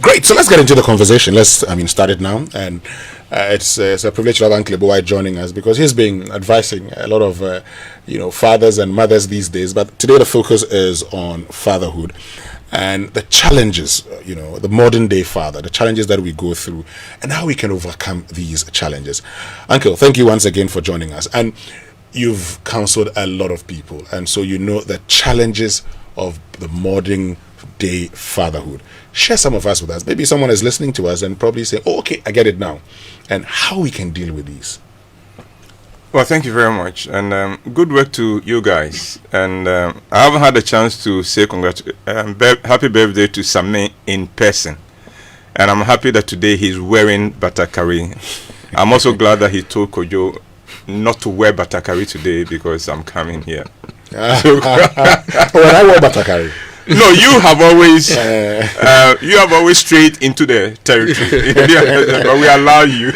Great. So let's get into the conversation. Let's, start it now. And it's a privilege to have Uncle Ebo Whyte joining us because he's been advising a lot of, fathers and mothers these days. But today the focus is on fatherhood and the challenges, the modern day father, the challenges that we go through and how we can overcome these challenges. Uncle, thank you once again for joining us. And you've counseled a lot of people. And so you know the challenges of the modern day fatherhood. Share some of us with us. Maybe someone is listening to us and probably saying, oh, okay, I get it now. And how we can deal with these. Well, thank you very much. And good work to you guys. And I haven't had a chance to say happy birthday to Sami in person. And I'm happy that today he's wearing batakari. I'm also glad that he told Kojo not to wear batakari today because I'm coming here. When I wear batakari. No, you have always strayed into the territory. But we allow you.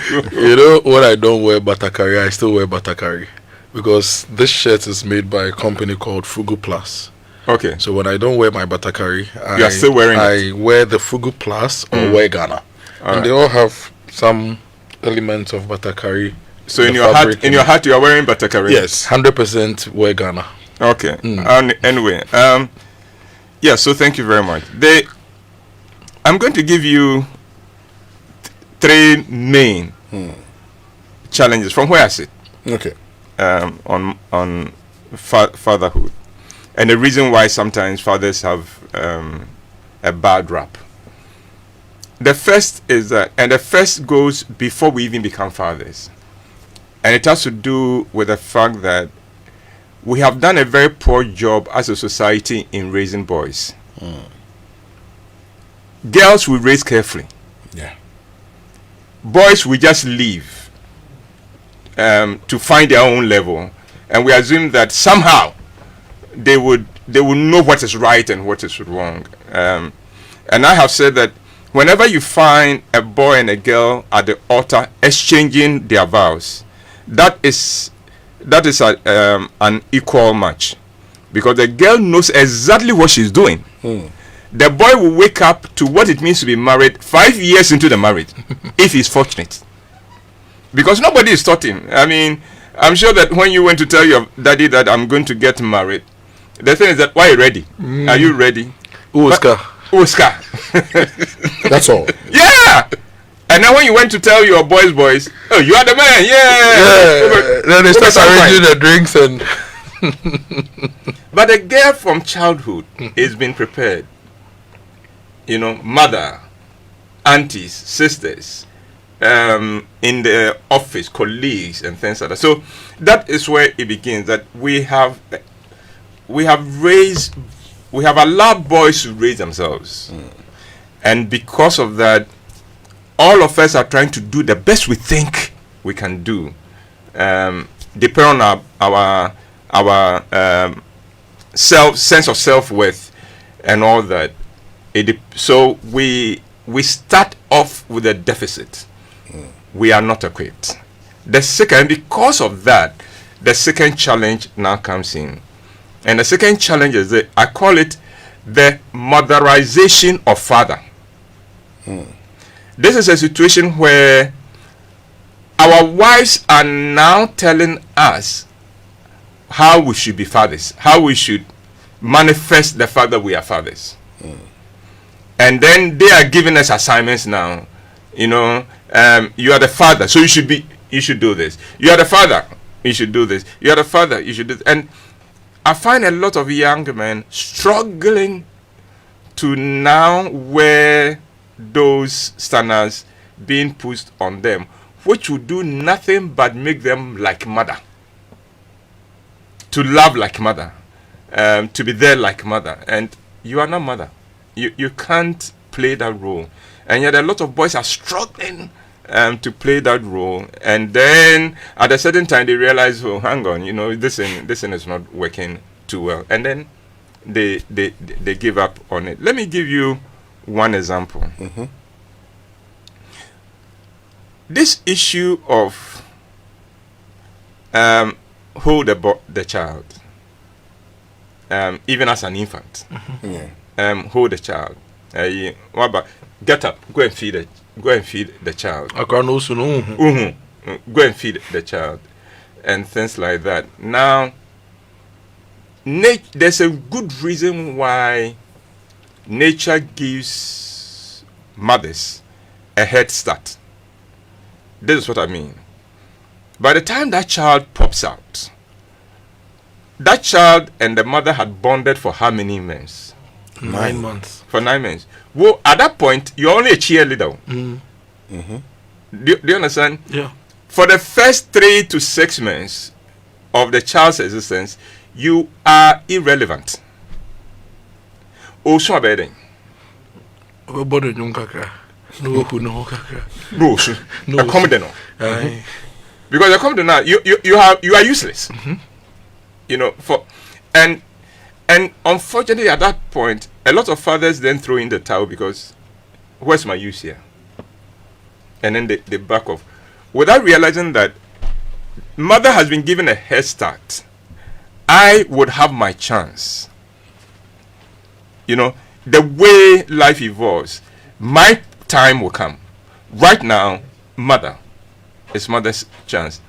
When I don't wear batakari, I still wear batakari because this shirt is made by a company called Fugu Plus. Okay. So when I don't wear my batakari, you are still wearing I wear the Fugu Plus or wear Ghana. And they all have some elements of batakari. So in your hat, you are wearing batakari. Yes, 100% wear Ghana. Okay. Anyway, yeah, so thank you very much. I'm going to give you three main challenges from where I sit. Okay. On fatherhood, and the reason why sometimes fathers have a bad rap. The first is that, and the first goes before we even become fathers, and it has to do with the fact that we have done a very poor job as a society in raising boys. Girls we raise carefully. Yeah. Boys we just leave to find their own level, and we assume that somehow they would know what is right and what is wrong. And I have said that whenever you find a boy and a girl at the altar exchanging their vows, that is an equal match, because the girl knows exactly what she's doing. The boy will wake up to what it means to be married 5 years into the marriage, if he's fortunate, because nobody is taught him. I'm sure that when you went to tell your daddy that I'm going to get married, the thing is that, why are you ready? Are you ready? Oscar. That's all. Yeah. And now when you went to tell your boys, oh, you are the man, yeah. Then they start arranging the drinks and... But a girl from childhood is being prepared. Mother, aunties, sisters, in the office, colleagues, and things like that. So that is where it begins. That we have allowed boys to raise themselves, and because of that, all of us are trying to do the best we think we can do, depending on our sense of self-worth and all that. So we start off with a deficit. We are not equipped. Because of that, the second challenge now comes in, and the second challenge is I call it the motherization of father. This is a situation where our wives are now telling us how we should be fathers, how we should manifest the fact that we are fathers. And then they are giving us assignments now. You are the father, so you should do this. You are the father, you should do this. You are the father, you should do this. And I find a lot of young men struggling to now wear those standards being pushed on them, which would do nothing but make them like mother, to love like mother, to be there like mother. And you are not mother. You can't play that role. And yet a lot of boys are struggling to play that role. And then at a certain time they realize, oh, hang on, this thing is not working too well. And then they give up on it. Let me give you one example. This issue of hold the child, even as an infant, hold the child. What about get up, go and feed it, go and feed the child. Akra no so no. Go and feed the child, and things like that. Now, there's a good reason why nature gives mothers a head start. This is what I mean. By the time that child pops out, that child and the mother had bonded for how many months? 9 months. For 9 months. Well, at that point, you're only a cheerleader. Do you understand? Yeah. For the first 3 to 6 months of the child's existence, you are irrelevant. Also, bedding. Body no kakra. No kakra. No, accommodate. Aye. Because accommodate now, you are useless. You know, and unfortunately at that point, a lot of fathers then throw in the towel because where's my use here? And then they back off without realizing that mother has been given a head start. I would have my chance. You know, the way life evolves, my time will come. Right now, it's mother's chance.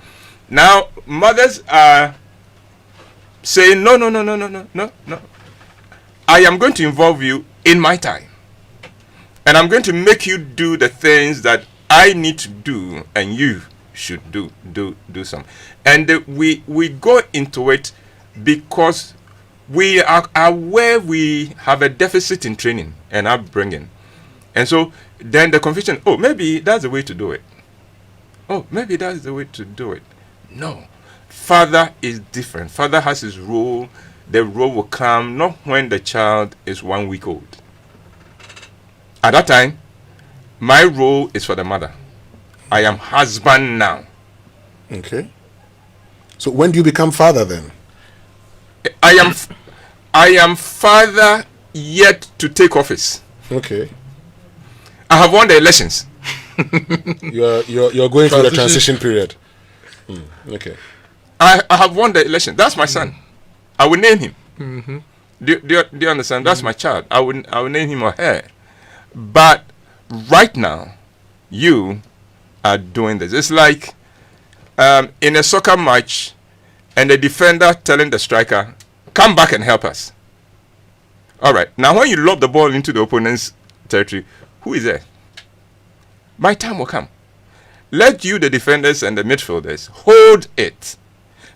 Now, mothers are saying, no. I am going to involve you in my time. And I'm going to make you do the things that I need to do and you should do some. And we go into it because we are aware we have a deficit in training and upbringing. And so then the confusion, maybe that's the way to do it. Maybe that's the way to do it. No. Father is different. Father has his role. The role will come not when the child is 1 week old. At that time, my role is for the mother. I am husband now. Okay. So when do you become father then? I am father yet to take office. Okay. I have won the elections. You're going through the transition period. Okay. I have won the election. That's my son. I will name him. Do you understand? That's my child. I will name him or her. But right now, you are doing this. It's like in a soccer match, and the defender telling the striker, "Come back and help us." All right. Now, when you lob the ball into the opponent's territory, who is there? My time will come. Let you, the defenders and the midfielders, hold it.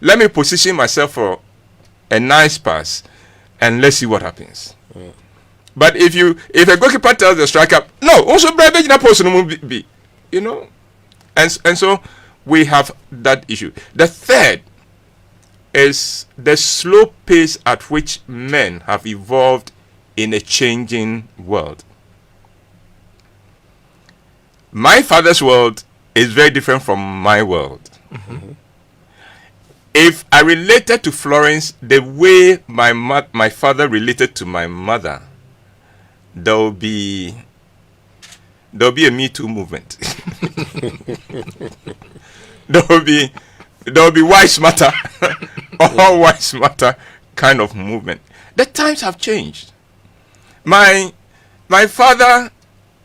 Let me position myself for a nice pass, and let's see what happens. But if a goalkeeper tells the striker, no, also be, you know, and so we have that issue. The third is the slow pace at which men have evolved in a changing world. My father's world is very different from my world. If I related to Florence the way my father related to my mother, there will be a Me Too movement. there will be wise matter or wise matter kind of movement. The times have changed. My father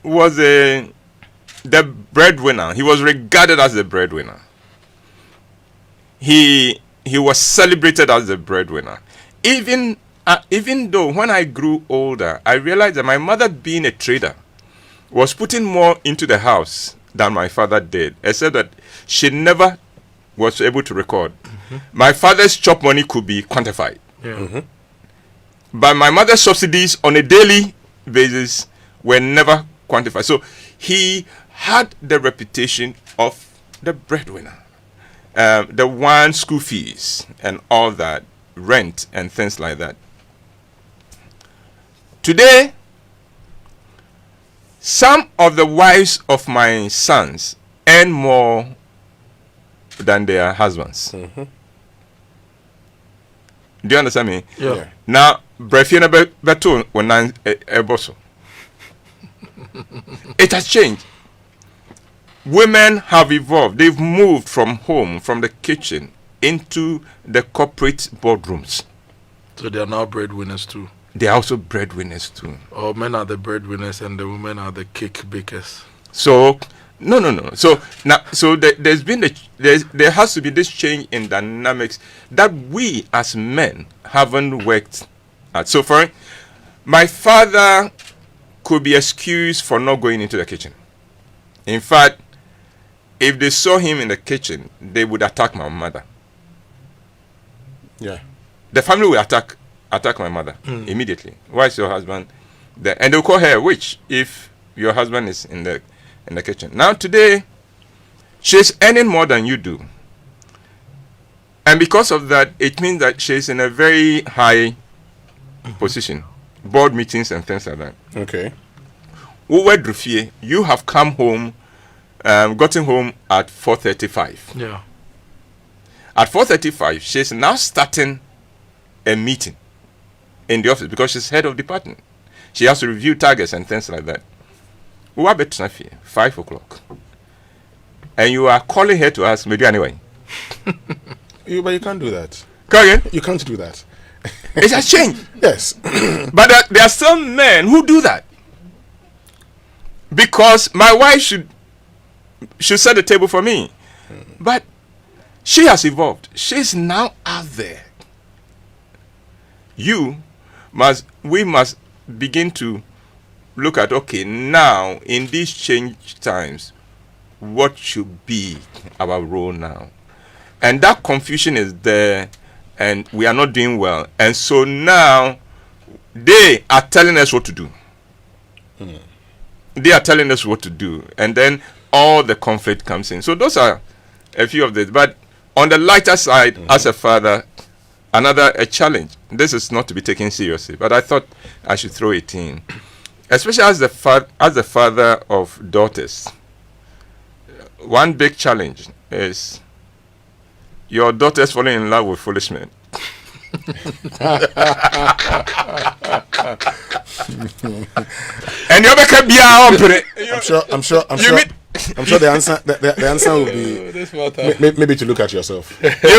was the breadwinner. He was regarded as the breadwinner. He was celebrated as the breadwinner. Even though when I grew older, I realized that my mother, being a trader, was putting more into the house than my father did, except that she never was able to record. My father's chop money could be quantified. But my mother's subsidies on a daily basis were never quantified. So he had the reputation of the breadwinner. The one, school fees and all that, rent and things like that. Today, some of the wives of my sons earn more than their husbands. Do you understand me? Yeah. Now, Brefina Beto when I'm a bosso. It has changed. Women have evolved. They've moved from home, from the kitchen, into the corporate boardrooms. So they are now breadwinners too. they are also breadwinners too. Or men are the breadwinners and the women are the cake bakers. So no. So now, there has to be this change in dynamics that we as men haven't worked at. So for my father could be excused for not going into the kitchen. In fact, if they saw him in the kitchen, they would attack my mother. Yeah. The family will attack my mother immediately. Why is your husband there? And they'll call her a witch if your husband is in the kitchen. Now today, she's earning more than you do. And because of that, it means that she's in a very high position. Board meetings and things like that. Okay. You have come home, gotten home at 4:35. Yeah. At 4:35, she's now starting a meeting in the office because she's head of department. She has to review targets and things like that. 5 o'clock. And you are calling her to ask, maybe anyway. But you can't do that. Come again? You can't do that. It has changed. Yes. But there are some men who do that. Because my wife should set the table for me. But she has evolved. She's now out there. We must begin to look at, okay, now in these change times, what should be our role now? And that confusion is there, and we are not doing well. And so now they are telling us what to do. They are telling us what to do, and then all the conflict comes in. So those are a few of these. But on the lighter side, as a father, a challenge. This is not to be taken seriously, but I thought I should throw it in, especially as the father of daughters. One big challenge is your daughters falling in love with foolish men. And you make I'm sure the answer will be maybe to look at yourself. They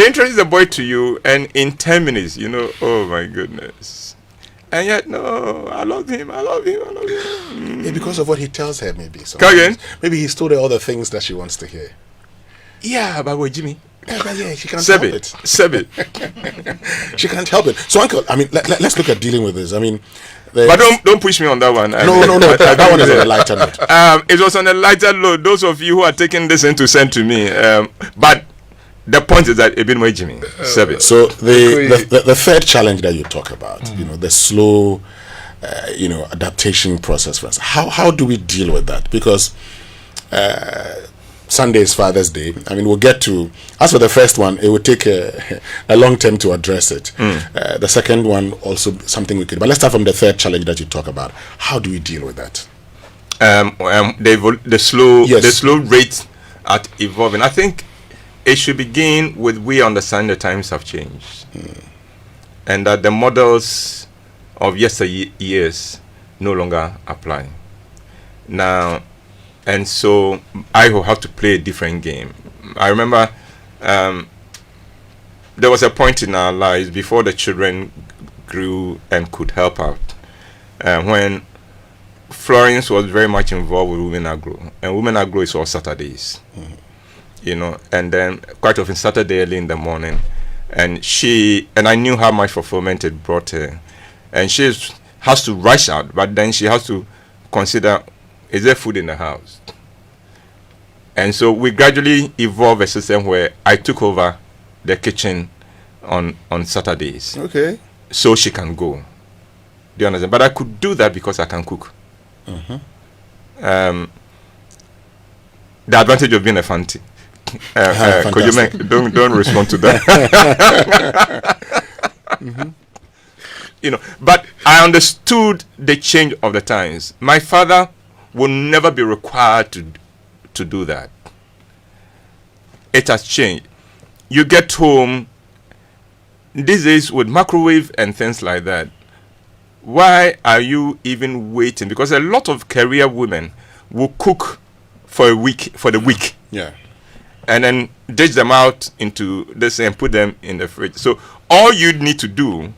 introduce the boy to you, and in 10 minutes, oh my goodness. And yet, no, I love him. Yeah, because of what he tells her, maybe. Come again? Maybe he's told her all the things that she wants to hear. Yeah, but Jimmy. Yeah, she can't help it. She can't help it. So, Uncle, I mean, let's look at dealing with this. I mean, but don't push me on that one. No. That one is on a lighter note. It was on a lighter note. Those of you who are taking this in to send to me, but the point is that Ibn Jimmy. So the third challenge that you talk about, the slow, adaptation process for us. How do we deal with that? Because Sunday is Father's Day. I mean, we'll get to. As for the first one, it would take a long time to address it. The second one also something we could. But let's start from the third challenge that you talk about. How do we deal with that? The slow rate at evolving. I think it should begin with we understand the times have changed, and that the models of yesteryears no longer apply now. And so I will have to play a different game. I remember there was a point in our lives before the children grew and could help out, when Florence was very much involved with Women Agro. And Women Agro is all Saturdays, and then quite often Saturday early in the morning. And I knew how much fulfillment it brought her. And she has to rush out, but then she has to consider, is there food in the house? And so we gradually evolved a system where I took over the kitchen on Saturdays. Okay. So she can go. Do you understand? But I could do that because I can cook. The advantage of being a fancy. Could you don't respond to that. But I understood the change of the times. My father will never be required to do that. It has changed. You get home these days with microwave and things like that. Why are you even waiting? Because a lot of career women will cook for the week. Yeah. And then dish them out into this and put them in the fridge. So all you need to do,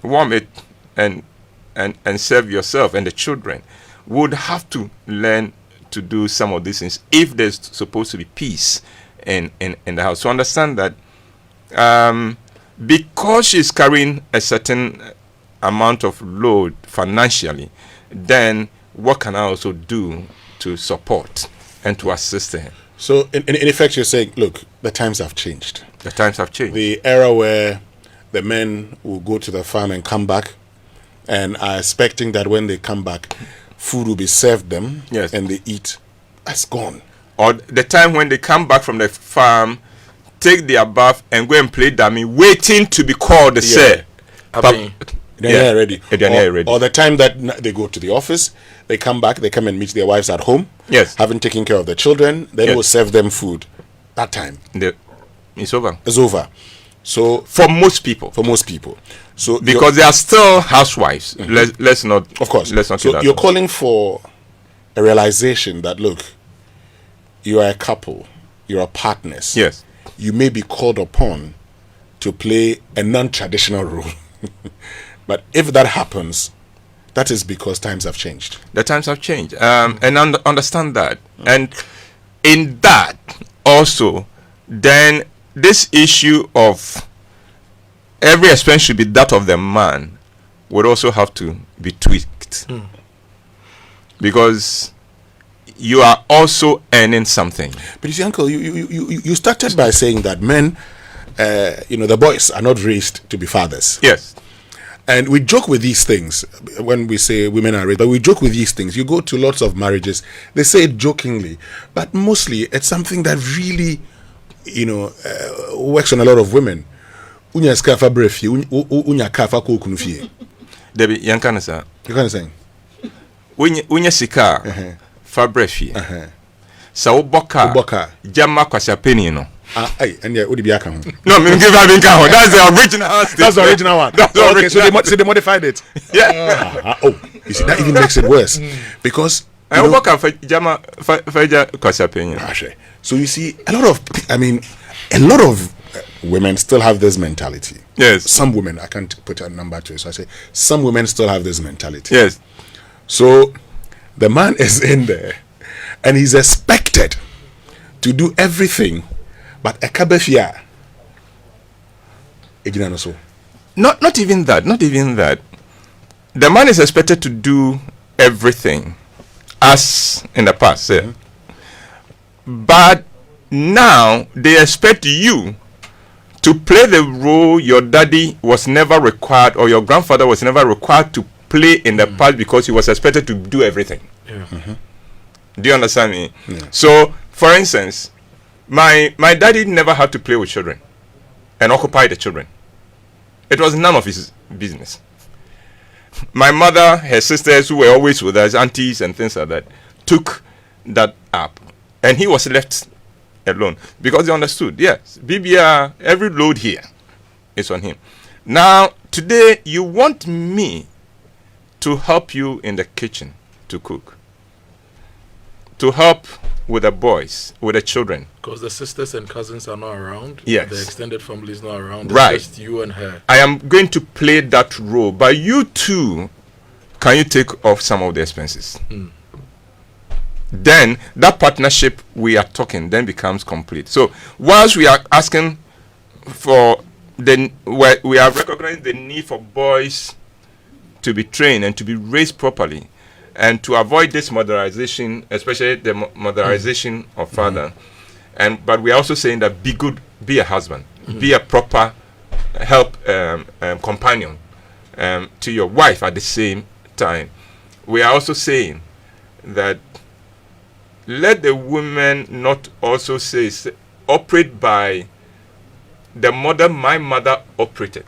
warm it and serve yourself and the children, would have to learn to do some of these things if there's supposed to be peace in the house. So understand that because she's carrying a certain amount of load financially, then what can I also do to support and to assist her? So in effect, you're saying, look, the times have changed. The times have changed. The era where the men will go to the farm and come back and are expecting that when they come back, food will be served them, yes, and they eat, that's gone. Or the time when they come back from the farm, take their bath and go and play dummy, waiting to be called the sir. They're ready. Ready. Or the time that they go to the office, they come back, they come and meet their wives at home. Yes. Having taken care of the children, then we'll serve them food. That time. It's over. It's over. So for most people. So because they are still housewives. Mm-hmm. Let's not. Of course. Let's not. So you're calling for a realization that, look, you are a couple, you are partners. Yes. You may be called upon to play a non-traditional role. But if that happens, that is because times have changed. The times have changed. And understand that. And in that also, then this issue of every expense should be that of the man would also have to be tweaked. Because you are also earning something. But you see, Uncle, you started by saying that men, the boys are not raised to be fathers. Yes. And we joke with these things when we say women are raised, but we joke with these things. You go to lots of marriages, they say it jokingly, but mostly it's something that really, works on a lot of women. Unya skafa brefi, unya kafa ko kunufie. Debi yankana sa. You kind of saying? Unya sika fa brefi. Sa uboka jama kwasha penny no. And yeah, Udibiaka. No, that's the original. That's the original one. Okay, so they modified it. Yeah. You see, that even makes it worse because. So you see, a lot of women still have this mentality. Yes. Some women, I can't put a number to it, so I say some women still have this mentality. Yes. So the man is in there, and he's expected to do everything. But a kabefia, not even that. The man is expected to do everything, as in the past. But now they expect you to play the role your daddy was never required, or your grandfather was never required to play in the past, because he was expected to do everything. Yeah. Do you understand me? Yeah. So, for instance, my daddy never had to play with children and occupy the children. It was none of his business. My mother, her sisters, who were always with us, aunties and things like that, took that up, and he was left alone because they understood, yes, BBR, every load here is on him. Now, today, you want me to help you in the kitchen to cook, to help with the boys, with the children. Because the sisters and cousins are not around. Yes. The extended family is not around. It's right. just you and her. I am going to play that role. But you too, can you take off some of the expenses? Then that partnership we are talking then becomes complete. So whilst we are asking for we are recognizing the need for boys to be trained and to be raised properly, and to avoid this motherization, especially the motherization of father. But we are also saying that be good, be a husband, be a proper companion to your wife at the same time. We are also saying that let the women not also operate by the model my mother operated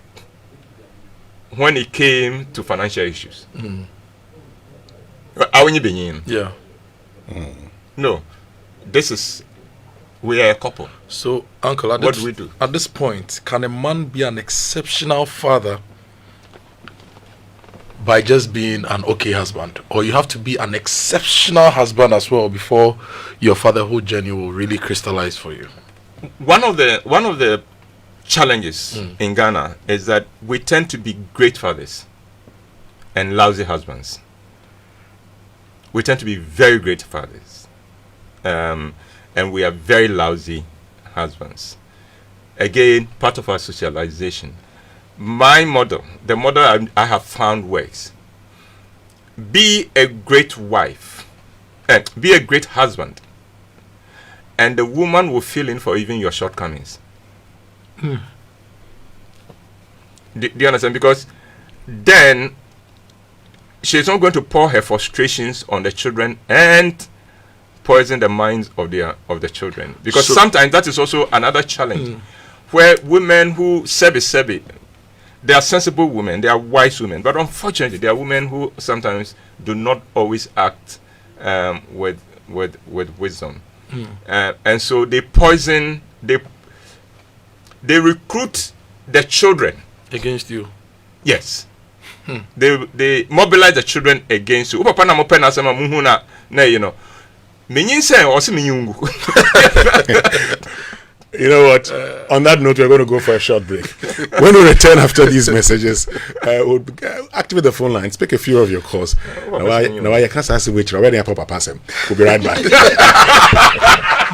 when it came to financial issues. Yeah. No, we are a couple. So, Uncle, what do we do? At this point, can a man be an exceptional father by just being an okay husband? Or you have to be an exceptional husband as well before your fatherhood journey will really crystallize for you? One of the challenges in Ghana is that we tend to be great fathers and lousy husbands. We tend to be very great fathers, and we are very lousy husbands. Again, part of our socialization. My model, the model I have found works. Be a great wife, and be a great husband, and the woman will fill in for even your shortcomings. Do you understand? Because then she's not going to pour her frustrations on the children and poison the minds of the children. Because sometimes that is also another challenge, where women who sebi, they are sensible women, they are wise women, but unfortunately, they are women who sometimes do not always act with wisdom, and so they poison, they recruit the children against you. Yes, they mobilize the children against you. Papa na mo pe na sema muhu na you know. Menyinse o se menyungu. You know what? On that note, we're going to go for a short break. When we return after these messages, we'll activate the phone line, speak a few of your calls. Now I can't say which. We'll be right back.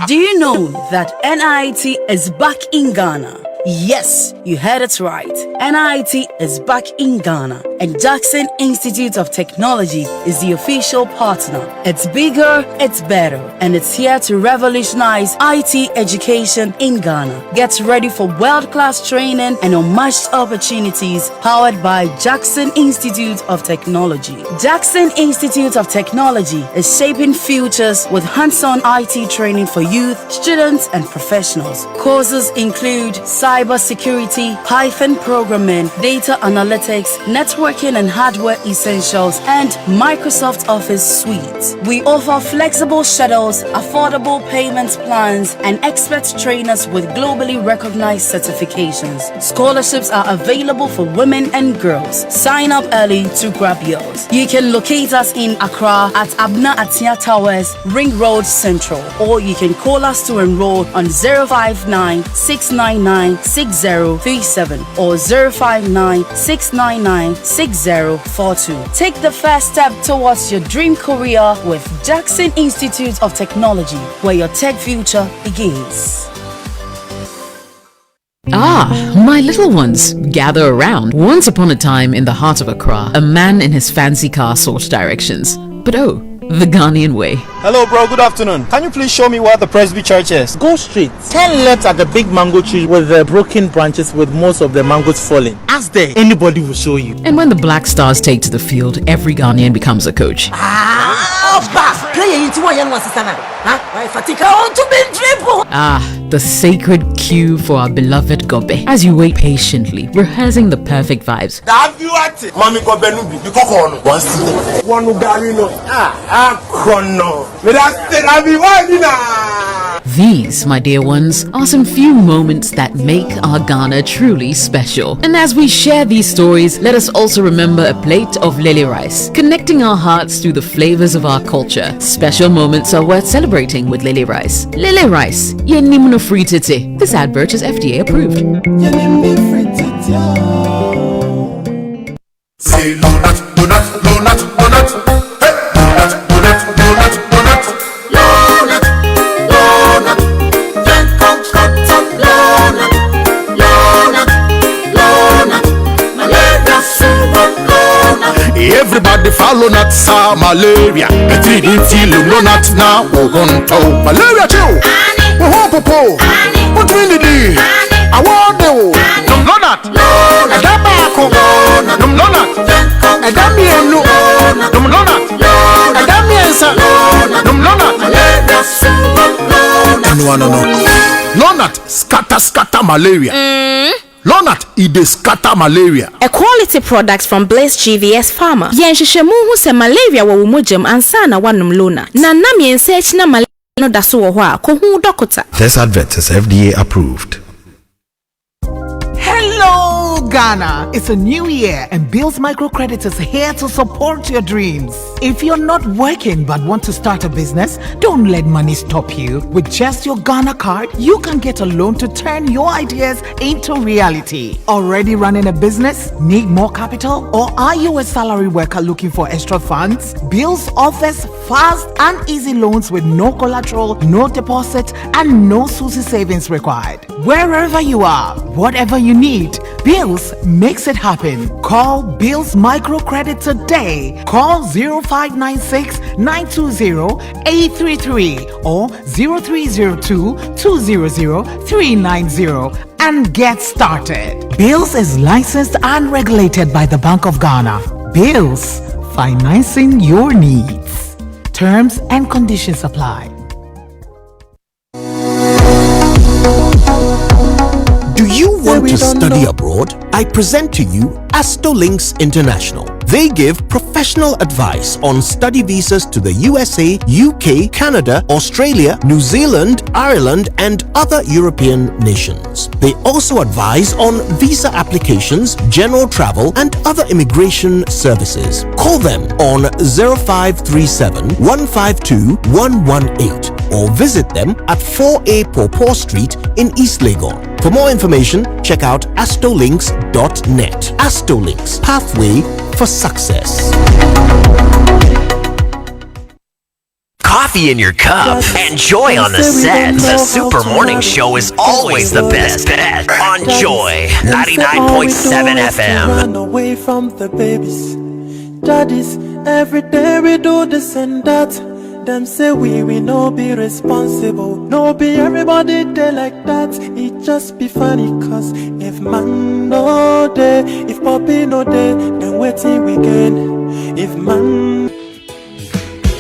Do you know that NIT is back in Ghana? Yes, you heard it right. NIT is back in Ghana, and Jackson Institute of Technology is the official partner. It's bigger, it's better, and it's here to revolutionize IT education in Ghana. Get ready for world-class training and unmatched opportunities powered by Jackson Institute of Technology. Jackson Institute of Technology is shaping futures with hands-on IT training for youth, students, and professionals. Courses include cybersecurity, Python programming, data analytics, networking and hardware essentials, and Microsoft Office Suite. We offer flexible schedules, affordable payment plans, and expert trainers with globally recognized certifications. Scholarships are available for women and girls. Sign up early to grab yours. You can locate us in Accra at Abna Atia Towers, Ring Road Central, or you can call us to enroll on 059 699 6037 or 059 699 6042. Take the first step towards your dream career with Jackson Institute of Technology, where your tech future begins. Ah, my little ones, gather around. Once upon a time in the heart of Accra, a man in his fancy car sought directions. But oh, the Ghanaian way. Hello, bro. Good afternoon. Can you please show me where the Presby Church is? Go straight. Turn left at the big mango tree with the broken branches with most of the mangoes falling. Ask there. Anybody will show you. And when the Black Stars take to the field, every Ghanaian becomes a coach. Ah, the sacred cue for our beloved Gobe. As you wait patiently, rehearsing the perfect vibes. These, my dear ones, are some few moments that make our Ghana truly special. And as we share these stories, let us also remember a plate of lily rice, connecting our hearts through the flavors of our culture. Special moments are worth celebrating with lily rice. Lily rice, yenimno fritete. This advert is FDA approved. Say donut, donut, donut, donut. Hey, donut, donut, donut, donut. Donut, donut. Then come cut up donut, donut, donut. Malaria super donut. Everybody follow not sa malaria. The 3D no not now. Malaria too. Popo. What will it do? I want you. No not. I don't back. No not. I don't mean no. No not. I don't mean sir. No not. No not. Scatter malaria. Lonat ide scatter malaria. A quality product from Blaze GVS Pharma. Yenshishemu hu se malaria wa umojam ansana wanum Lonat. Na nam yense na malaria no daso wo ho a ko hu doctor. This advert is FDA approved. Hello Ghana. It's a new year and Bills Microcredit is here to support your dreams. If you're not working but want to start a business, don't let money stop you. With just your Ghana card, you can get a loan to turn your ideas into reality. Already running a business? Need more capital? Or are you a salary worker looking for extra funds? Bills offers fast and easy loans with no collateral, no deposit, and no SUSI savings required. Wherever you are, whatever you need, Bills makes it happen. Call Bills Microcredit today. Call 0596 920 833 or 0302 200 390 and get started. Bills is licensed and regulated by the Bank of Ghana. Bills, financing your needs. Terms and conditions apply. Do you want to study abroad? I present to you Astolinks International. They give professional advice on study visas to the USA, UK, Canada, Australia, New Zealand, Ireland, and other European nations. They also advise on visa applications, general travel, and other immigration services. Call them on 0537 152 118 or visit them at 4A Pawpaw Street in East Legon. For more information, check out astolinks.net. Astolinks, pathway for success. Coffee in your cup and joy on the set. The Super Morning Show is always the best bet on Joy 99.7 FM. Away from the babies, daddies, every day we do this and that. Them say we no be responsible. No be everybody there like that. It just be funny cause if man no day, if puppy no day, then waiting we gain. If man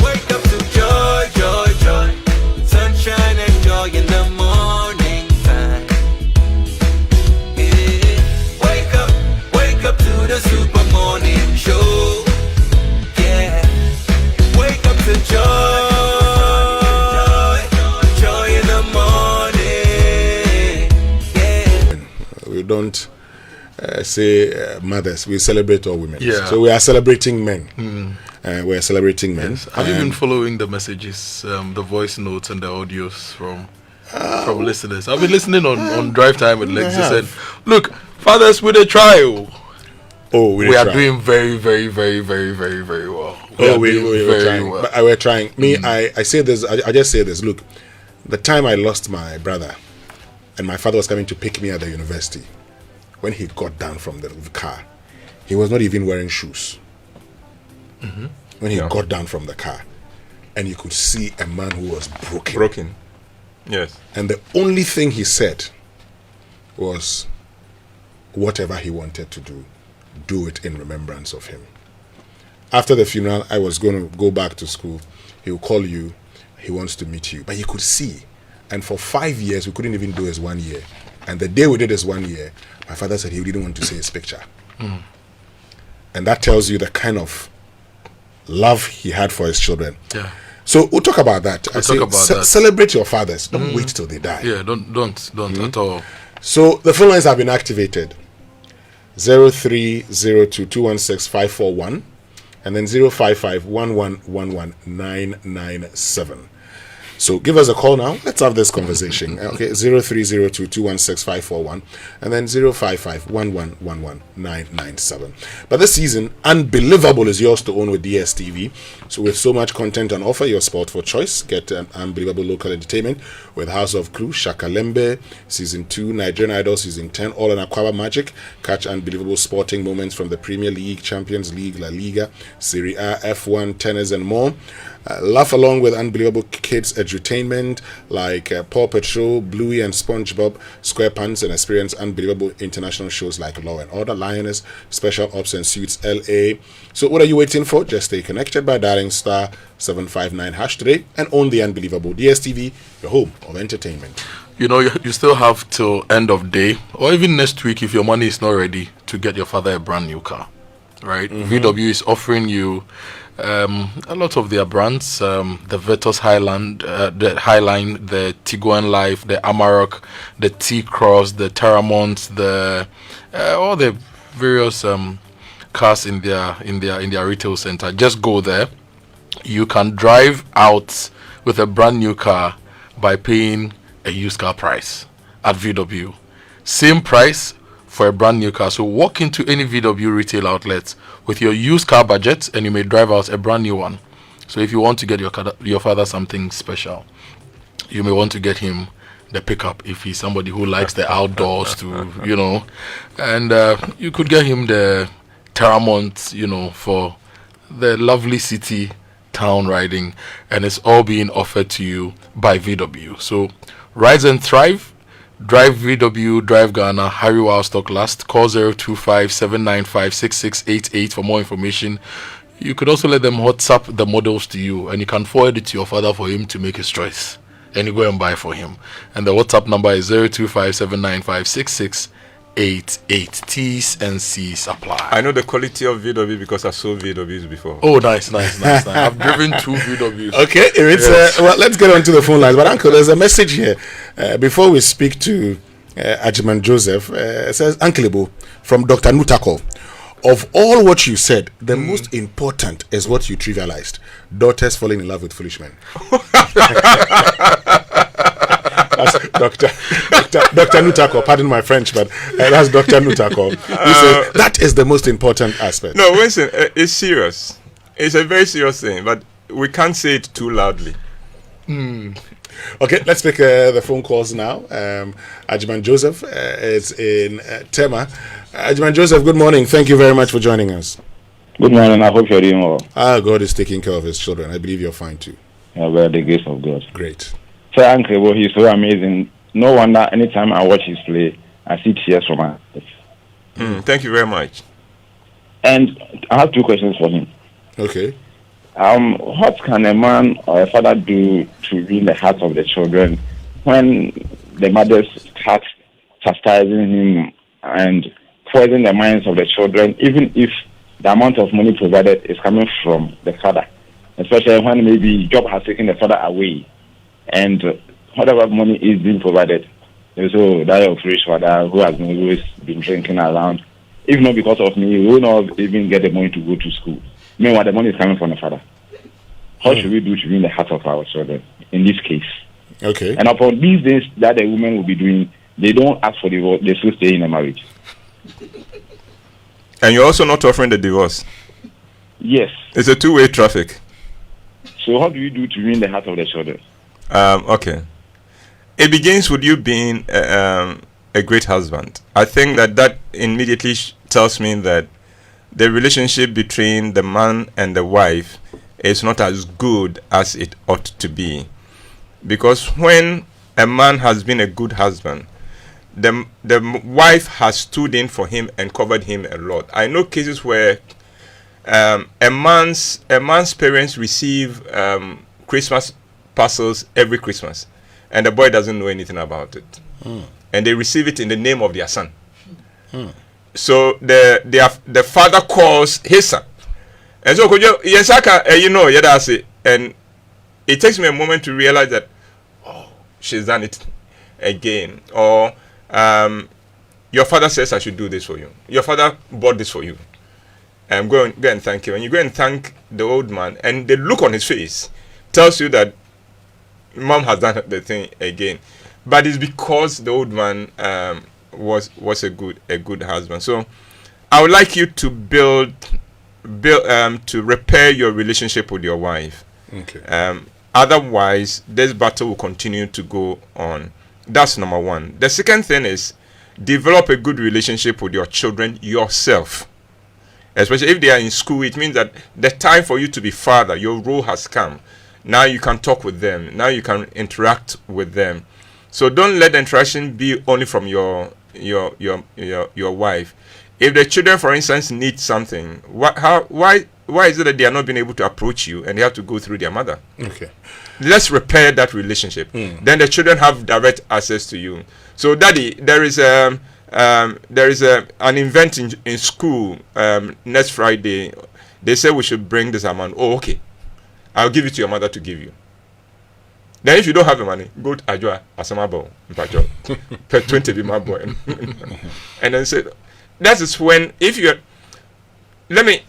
wake up to joy, joy, joy, sunshine and joy in the morning time. Yeah. Wake up to the Super Morning Show. Yeah, wake up to joy. We don't say mothers, we celebrate all women. Yeah. So we are celebrating men. We are celebrating men. Yes. Have you been following the messages, the voice notes and the audios from listeners? I've been listening on drive time with Lex. They said, look, fathers with a trial. Oh, we are doing very, very, very, very, very, very well. We're trying. Well. But we're trying. Me, I say this, I just say this. Look, the time I lost my brother and my father was coming to pick me at the university, when he got down from the car, he was not even wearing shoes. When he got down from the car, and you could see a man who was broken. Yes. And the only thing he said was, whatever he wanted to do it in remembrance of him. After the funeral, I was going to go back to school. He will call you. He wants to meet you. But you could see. And for 5 years, we couldn't even do his 1 year. And the day we did his 1 year, my father said he didn't want to see his picture. And that tells you the kind of love he had for his children. Yeah. So we'll talk about that. Celebrate your fathers. Don't wait till they die. Yeah, don't at all. So the phone lines have been activated. 0302216541 and then 05511119997. So give us a call now. Let's have this conversation. Okay, 0302216541 and then 05511119997. But this season, Unbelievable is yours to own with DSTV. So with so much content on offer, your sport for choice. Get Unbelievable local entertainment with House of Crew, Shakalembe, Season 2, Nigerian Idol, Season 10, All in Aquaba Magic. Catch unbelievable sporting moments from the Premier League, Champions League, La Liga, Serie A, F1, tennis, and more. Laugh along with unbelievable kids edutainment like Paw Patrol, Bluey and SpongeBob SquarePants, and experience unbelievable international shows like Law and Order, Lioness, Special Ops and Suits LA. So what are you waiting for? Just stay connected by dialing star 759 hash today and own the Unbelievable. DSTV, your home of entertainment. You know, you still have till end of day or even next week if your money is not ready to get your father a brand new car. Right? VW is offering you a lot of their brands, the Vetus Highland, the Highline, the Tiguan Life, the Amarok, the T-Cross, the Terramont, the all the various cars in their retail center. Just go there. You can drive out with a brand new car by paying a used car price at VW. Same price for a brand new car. So walk into any VW retail outlet with your used car budget and you may drive out a brand new one. So if you want to get your father something special, you may want to get him the pickup if he's somebody who likes the outdoors to, and you could get him the Terramont, for the lovely city town riding, and it's all being offered to you by VW. So rise and thrive. Drive VW, drive Ghana, hurry while stock lasts. Call 025-795-6688 for more information. You could also let them WhatsApp the models to you, and you can forward it to your father for him to make his choice, and you go and buy for him. And the WhatsApp number is 025-795-6688. T's and C's apply. I know the quality of VW because I saw VWs before. Oh, nice. I've driven 2 VWs. Okay, it's well, let's get on to the phone lines. But Uncle, there's a message here before we speak to Ajiman Joseph. It says, Uncle Ebo, from Dr. Nutako. Of all what you said, the most important is what you trivialized. Daughters falling in love with foolish men. That's Dr. Nutako. Pardon my French, but that's Dr. Nutako. He says that is the most important aspect. No, listen, it's serious. It's a very serious thing, but we can't say it too loudly. Okay, let's pick the phone calls now. Ajiman Joseph is in Tema. Ajiman Joseph, good morning. Thank you very much for joining us. Good morning. I hope you're doing well. God is taking care of his children. I believe you're fine too. Yeah, by the grace of God. Great. Sir Uncle Ebo, he's so amazing. No wonder anytime I watch his play, I see tears from my eyes. Thank you very much. And I have 2 questions for him. Okay. What can a man or a father do to win the hearts of the children when the mothers start chastising him and poisoning the minds of the children, even if the amount of money provided is coming from the father, especially when maybe job has taken the father away and whatever money is being provided, so that your rich father who has always been drinking around, if not because of me, he will not even get the money to go to school. Meanwhile, the money is coming from the father. How should we do to win the heart of our children in this case? Okay. And upon these days that the women will be doing, they don't ask for divorce, they still stay in a marriage. And you're also not offering the divorce? Yes. It's a two-way traffic. So how do you do to win the heart of the children? Okay. It begins with you being a great husband. I think that immediately tells me that the relationship between the man and the wife is not as good as it ought to be. Because when a man has been a good husband, the wife has stood in for him and covered him a lot. I know cases where a man's parents receive Christmas parcels every Christmas, and the boy doesn't know anything about it, and they receive it in the name of their son. So the father calls his son, and so and it takes me a moment to realize that, oh, she's done it again, or your father says I should do this for you. Your father bought this for you. Go and thank him. And you go and thank the old man, and the look on his face tells you that mom has done the thing again. But it's because the old man was a good husband. So I would like you to build to repair your relationship with your wife. Okay. Otherwise, this battle will continue to go on. That's number one. The second thing is develop a good relationship with your children yourself. Especially if they are in school, it means that the time for you to be father, your role has come. Now you can talk with them. Now you can interact with them. So don't let the interaction be only from your wife. If the children, for instance, need something, why is it that they are not being able to approach you and they have to go through their mother? Okay. Let's repair that relationship. Then the children have direct access to you. So, Daddy, there is an event in school next Friday. They said we should bring this amount. Oh, okay. I'll give it to your mother to give you. Then if you don't have the money, go to Ajwa Asamabo, per 20 be my boy. And then say, that is when, if you're, let me,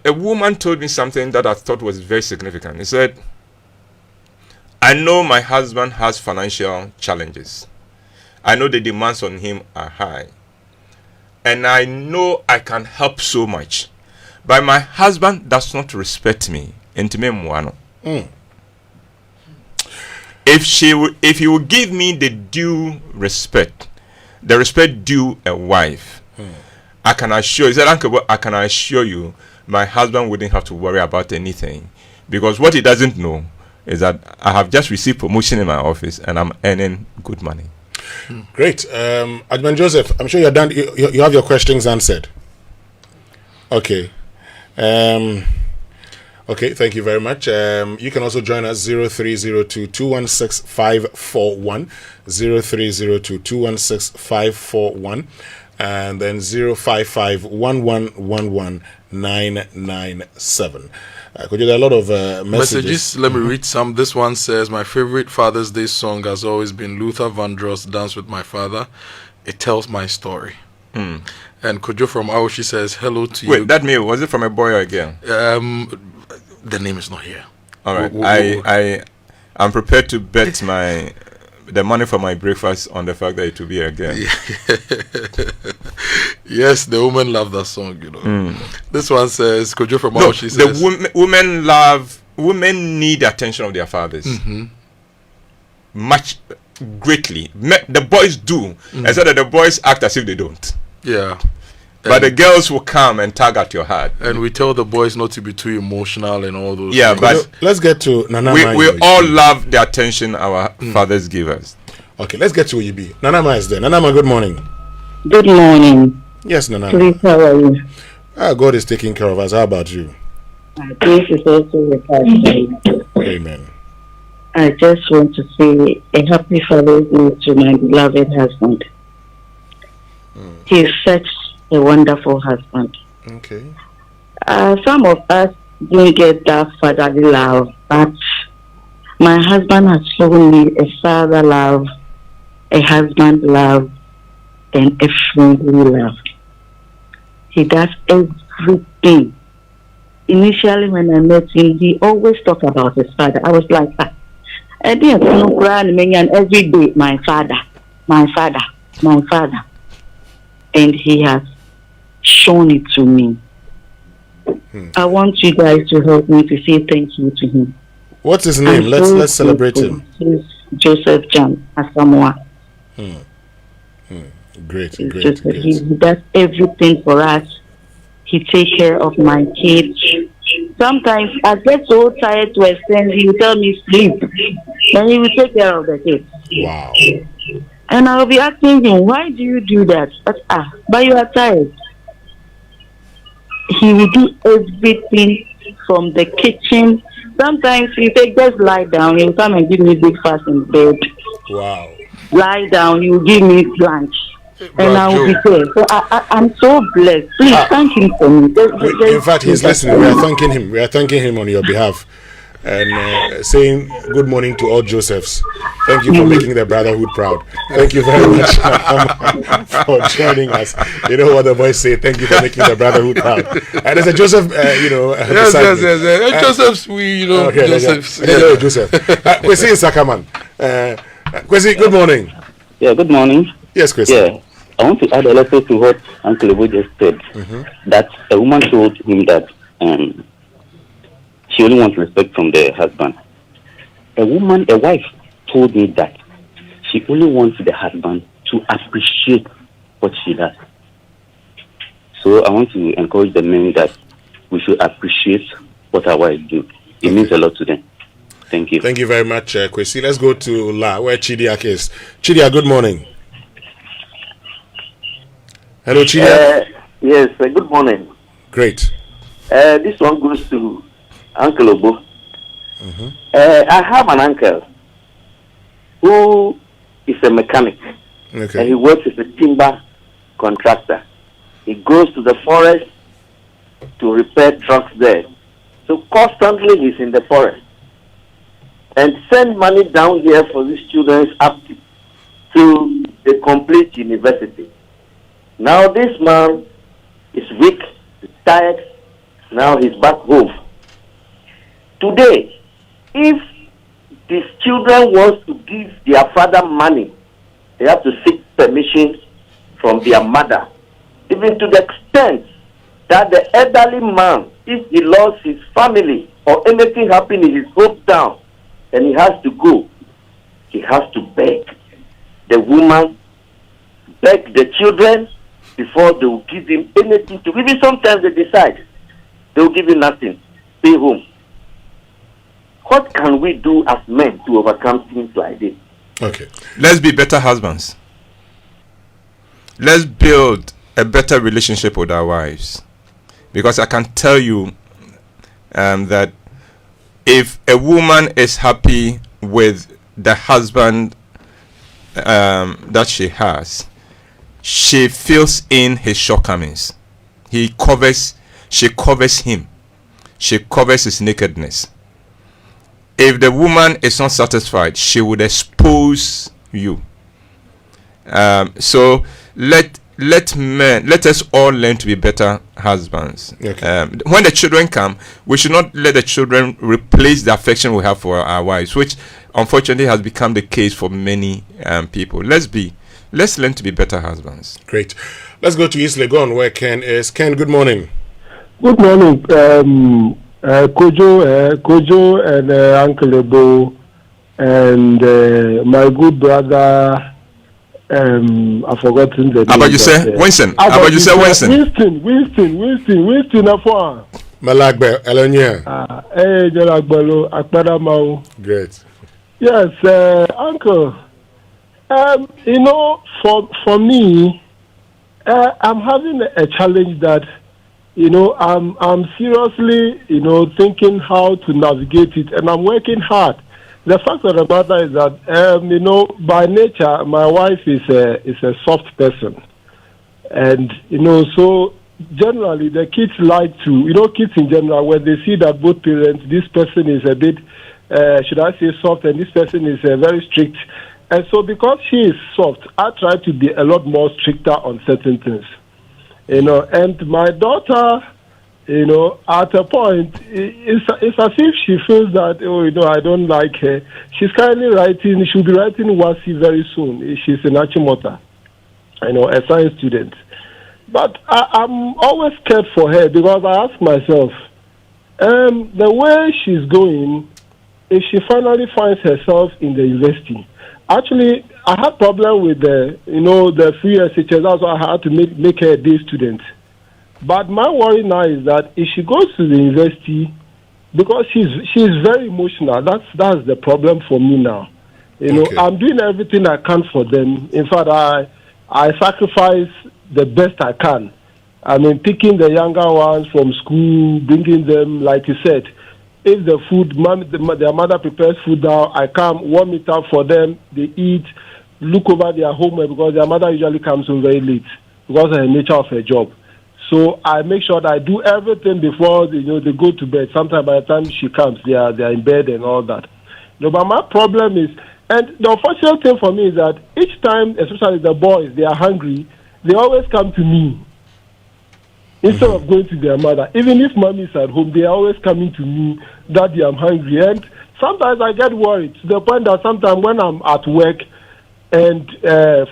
a woman told me something that I thought was very significant. He said, I know my husband has financial challenges. I know the demands on him are high. And I know I can help so much. But my husband does not respect me. If he will give me the due respect, the respect due a wife, I can assure, he said, Uncle, I can assure you, my husband wouldn't have to worry about anything, because what he doesn't know is that I have just received promotion in my office and I'm earning good money. Great. Admin Joseph, I'm sure you're done. You have your questions answered. Okay. Okay, thank you very much. You can also join us 0302-216-541, 0302-216-541, and then 055-1111-997. Could you get a lot of messages? Let me read some. This one says, my favorite Father's Day song has always been Luther Vandross' Dance with My Father. It tells my story. And Kojo from Aoshi says, hello to you. Wait, that mail, was it from a boy or a girl? The name is not here. All right. I'm prepared to bet the money for my breakfast on the fact that it will be a girl. Yes, the women love that song, you know. This one says, Kojo from Aoshi says, women need the attention of their fathers. Much, greatly. The boys do, except that the boys act as if they don't. Yeah. But the girls will come and tug at your heart. And we tell the boys not to be too emotional and all those things. But let's get to Nana. We all love the attention our fathers give us. Okay, let's get to Oyibi. Nanama is there. Nanama, good morning. Good morning. Yes, Nanama. Please, how are you? God is taking care of us. How about you? This is also the past. Amen. I just want to say a happy Father's Day to my beloved husband. He is such a wonderful husband. Okay. Some of us didn't get that fatherly love, but my husband has shown me a father love, a husband love, and a friendly love. He does everything. Initially, when I met him, he always talked about his father. I was like, I didn't know every day, my father. And he has shown it to me. I want you guys to help me to say thank you to him. What's his name? Let's celebrate him. He's Joseph John Asamoah. Great. He does everything for us. He takes care of my kids. Sometimes I get so tired to extend, he will tell me sleep. Then he will take care of the kids. Wow. And I will be asking him, why do you do that? But you are tired. He will do everything from the kitchen. Sometimes he say, just lie down. He will come and give me breakfast in bed. Wow. Lie down. He will give me lunch. And I will be there. So I'm so blessed. Please thank him for me. In fact, he's listening. We are thanking him. We are thanking him on your behalf. And saying good morning to all Josephs. Thank you for making the brotherhood proud. Thank you very much for joining us. You know what the boys say, thank you for making the brotherhood proud. And there's a Joseph, yes. Josephs, Josephs. Hello, Joseph. Kwesi Sakaman. Kwesi, good morning. Yeah, good morning. Yes, Kwesi. Yeah, I want to add a little to what Uncle Ebo just said. That a woman told him that she only wants respect from the husband. A wife told me that she only wants the husband to appreciate what she does. So I want to encourage the men that we should appreciate what our wives do. It means a lot to them. Thank you. Thank you very much, Kwesi. Let's go to La, where Chidiak is. Chidiak, good morning. Hello, Chidiak. Yes, good morning. Great. This one goes to Uncle Obo. I have an uncle who is a mechanic. Okay. And he works as a timber contractor. He goes to the forest to repair trucks there. So constantly he's in the forest. And send money down here for these students up to the complete university. Now this man is weak, he's tired, now he's back home. Today, if these children want to give their father money, they have to seek permission from their mother, even to the extent that the elderly man, if he lost his family or anything happened in his hometown and he has to go, he has to beg the woman, beg the children before they will give him anything to. Even sometimes they decide they will give him nothing, stay home. What can we do as men to overcome things like this? Okay. Let's be better husbands. Let's build a better relationship with our wives. Because I can tell you that if a woman is happy with the husband that she has, she fills in his shortcomings. She covers him. She covers his nakedness. If the woman is not satisfied, she would expose you. So let us all learn to be better husbands. Okay. When the children come, we should not let the children replace the affection we have for our wives, which unfortunately has become the case for many people. Let's learn to be better husbands. Great. Let's go to East Legon, where Ken is. Ken, good morning. Good morning, Kojo and Uncle Ebo and my good brother. I've forgotten the name. How about you say Winston? How about you say Winston? Winston, Afua. Malagbe, Elonia. Jalagbalo, Akpadamau. Great. Yes, Uncle. For me, I'm having a challenge that, I'm seriously, thinking how to navigate it, and I'm working hard. The fact of the matter is that, by nature, my wife is a soft person, and so generally the kids like to, kids in general, when they see that both parents, this person is a bit, should I say, soft, and this person is very strict, and so because she is soft, I try to be a lot more stricter on certain things. And my daughter, at a point, it's as if she feels that, I don't like her. She's currently writing, she'll be writing WASI very soon. She's in Achimota, a science student. But I'm always scared for her because I ask myself, the way she's going, if she finally finds herself in the university, actually, I had problem with the free SHS. That's why I had to make her a day student. But my worry now is that if she goes to the university, because she's very emotional, that's the problem for me now. I'm doing everything I can for them. In fact, I sacrifice the best I can. I mean, picking the younger ones from school, bringing them, like you said. If the food, their mother prepares food now, I come, warm it up for them, they eat, look over their homework because their mother usually comes home very late because of the nature of her job. So I make sure that I do everything before they go to bed. Sometimes by the time she comes, they are in bed and all that. But my problem is, and the unfortunate thing for me is that each time, especially the boys, they are hungry, they always come to me instead of going to their mother. Even if mommy is at home, they are always coming to me, Daddy, I'm hungry. And sometimes I get worried to the point that sometimes when I'm at work, and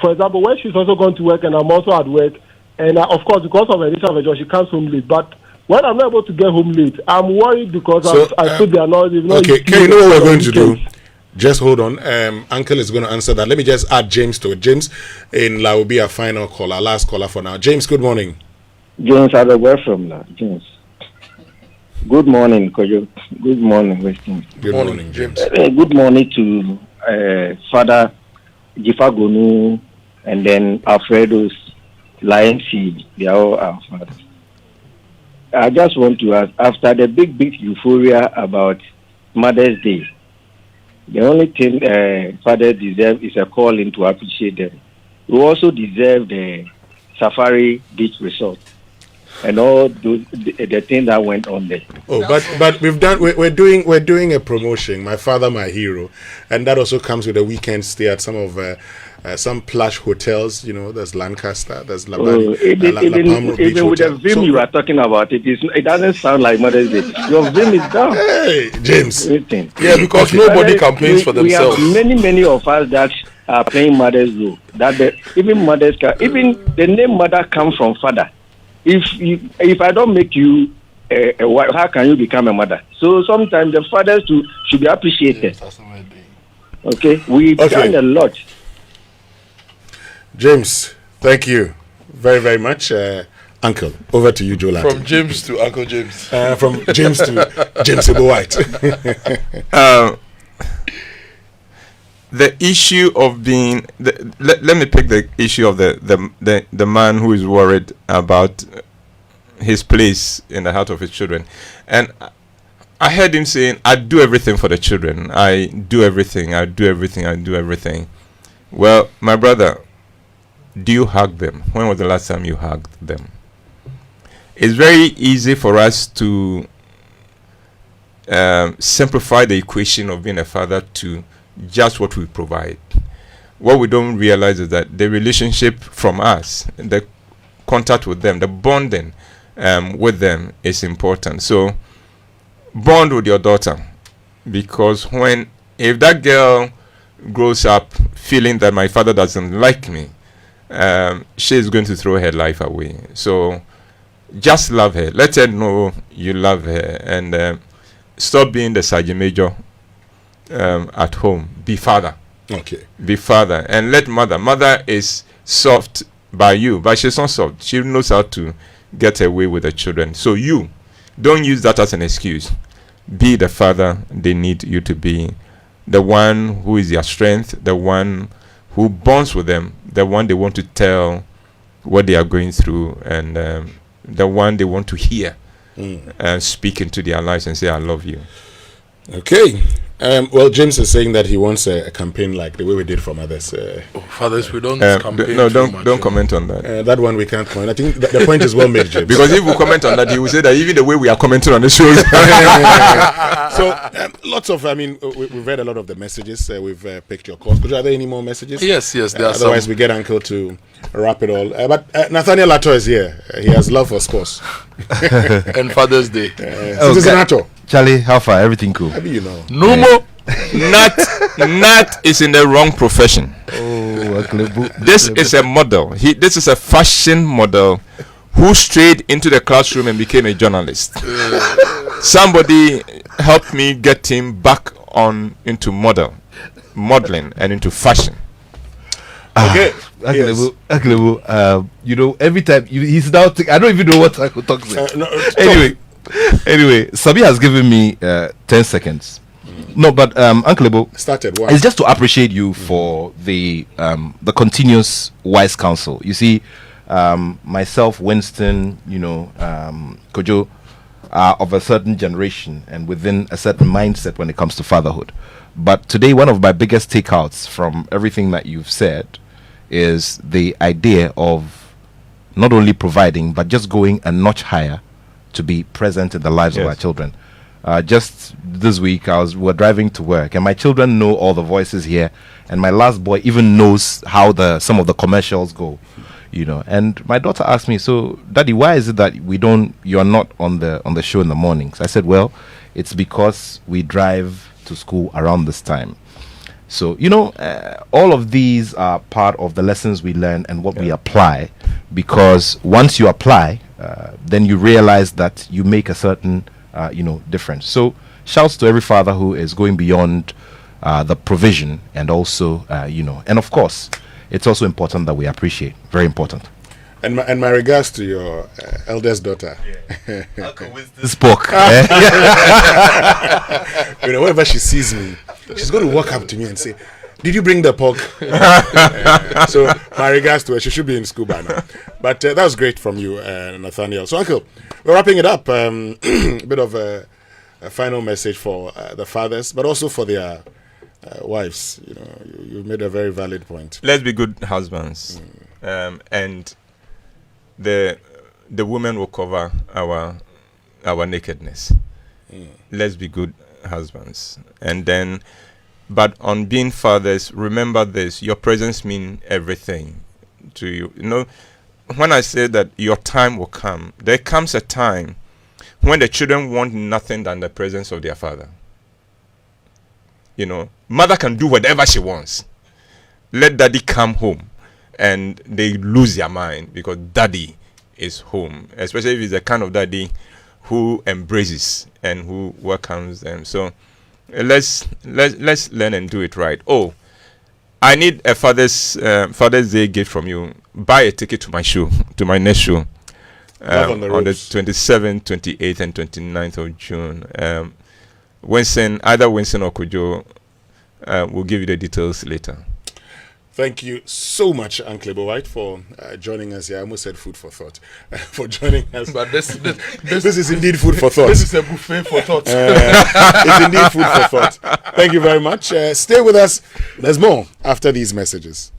for example, when she's also going to work and I'm also at work, and of course, because of the nature of her job, she comes home late. But when I'm not able to get home late, I'm worried because I feel they are not. Okay, can you know what we're going to do? Just hold on. Uncle is going to answer that. Let me just add James to it. James in La will be our final caller, last caller for now. James, good morning. James, I'm away from now. James. Good morning, Kojo. Good morning, Weston. Good morning, James. Good morning to Father Jifagonu and then Alfredo's Lion Seed. They are all our fathers. I just want to ask, after the big euphoria about Mother's Day, the only thing fathers deserve is a calling to appreciate them. We also deserve the Safari Beach Resort. and all the thing that went on there. Oh, but we're doing a promotion, My Father, My Hero, and that also comes with a weekend stay at some of some plush hotels. You know, there's Lancaster, there's La Even with the vim you are talking about, it doesn't sound like Mother's Day. Your vim is down. Hey, James. Yeah, because nobody campaigns for themselves. We have many of us that are playing Mother's Day. Even the name mother comes from father. If I don't make you a wife, how can you become a mother? So sometimes the fathers should be appreciated. Okay, we've done a lot. James, thank you very, very much. Uncle, over to you, Joe Latte. From James to Uncle James. From James to James Ebo Whyte. The issue of being... let me pick the issue of the man who is worried about his place in the heart of his children. And I heard him saying, I do everything for the children. I do everything. Well, my brother... Do you hug them? When was the last time you hugged them? It's very easy for us to simplify the equation of being a father to just what we provide. What we don't realize is that the relationship from us, the contact with them, the bonding with them is important. So bond with your daughter, because if that girl grows up feeling that my father doesn't like me, she is going to throw her life away. So just love her. Let her know you love her, and stop being the sergeant major at home. Be father. Okay. Be father, and let mother. Mother is soft by you, but she's not soft. She knows how to get away with the children. So you don't use that as an excuse. Be the father they need you to be. The one who is their strength. The one who bonds with them, the one they want to tell what they are going through, and the one they want to hear and speak into their lives and say, I love you. Okay. Well, James is saying that he wants a campaign like the way we did from others. Fathers, we don't campaign don't comment on that. That one we can't comment. I think the point is well made, James. Because if we comment on that, he will say that even the way we are commenting on the show. So, lots of, we've read a lot of the messages. We've picked your calls. Are there any more messages? Yes, there are otherwise, some. we get Uncle to wrap it all. But Nathaniel Lato is here. He has love for sports. And Father's Day. Citizen Lato. Charlie, how far? Everything cool? Maybe you know. No more. Nat is in the wrong profession. This is a model. This is a fashion model who strayed into the classroom and became a journalist. Somebody helped me get him back into modeling and into fashion. Okay. Every time he's now I don't even know what I could talk about. Anyway, Sabi has given me 10 seconds. No, but Uncle Ebo, started. It's just to appreciate you for the continuous wise counsel. You see, myself, Winston, Kojo, are of a certain generation and within a certain mindset when it comes to fatherhood. But today, one of my biggest takeouts from everything that you've said is the idea of not only providing but just going a notch higher to be present in the lives of our children. Just this week, we were driving to work, and my children know all the voices here, and my last boy even knows how some of the commercials go, And my daughter asked me, "So, Daddy, why is it that you are not on the show in the mornings?" I said, "Well, it's because we drive to school around this time." So, all of these are part of the lessons we learn and what we apply, because once you apply, then you realize that you make a certain, difference. So, shouts to every father who is going beyond the provision, and also, and of course, it's also important that we appreciate. Very important. And my regards to your eldest daughter. Uncle Winston spoke. Whenever she sees me, she's going to walk up to me and say, "Did you bring the pork?" So my regards to her. She should be in school by now. But that was great from you, Nathaniel. So, Uncle, we're wrapping it up. A bit of a final message for the fathers, but also for their wives. You've made a very valid point. Let's be good husbands. And the the women will cover our nakedness. Let's be good husbands. And then, but on being fathers, remember this: your presence means everything to you. You know, when I say that your time will come, there comes a time when the children want nothing than the presence of their father. You know, mother can do whatever she wants. Let daddy come home, and they lose their mind because daddy is home, especially if it's the kind of daddy who embraces and who welcomes them. So let's learn and do it right. Oh, I need a Father's Day gift from you. Buy a ticket to my show, to my next show, on the 27th, 28th, and 29th of June. Either Winston or Kojo will give you the details later. Thank you so much, Uncle Ebo Whyte, for joining us here. I almost said food for thought. For joining us. But this is indeed food for thought. This is a buffet for thought. It's indeed food for thought. Thank you very much. Stay with us. There's more after these messages.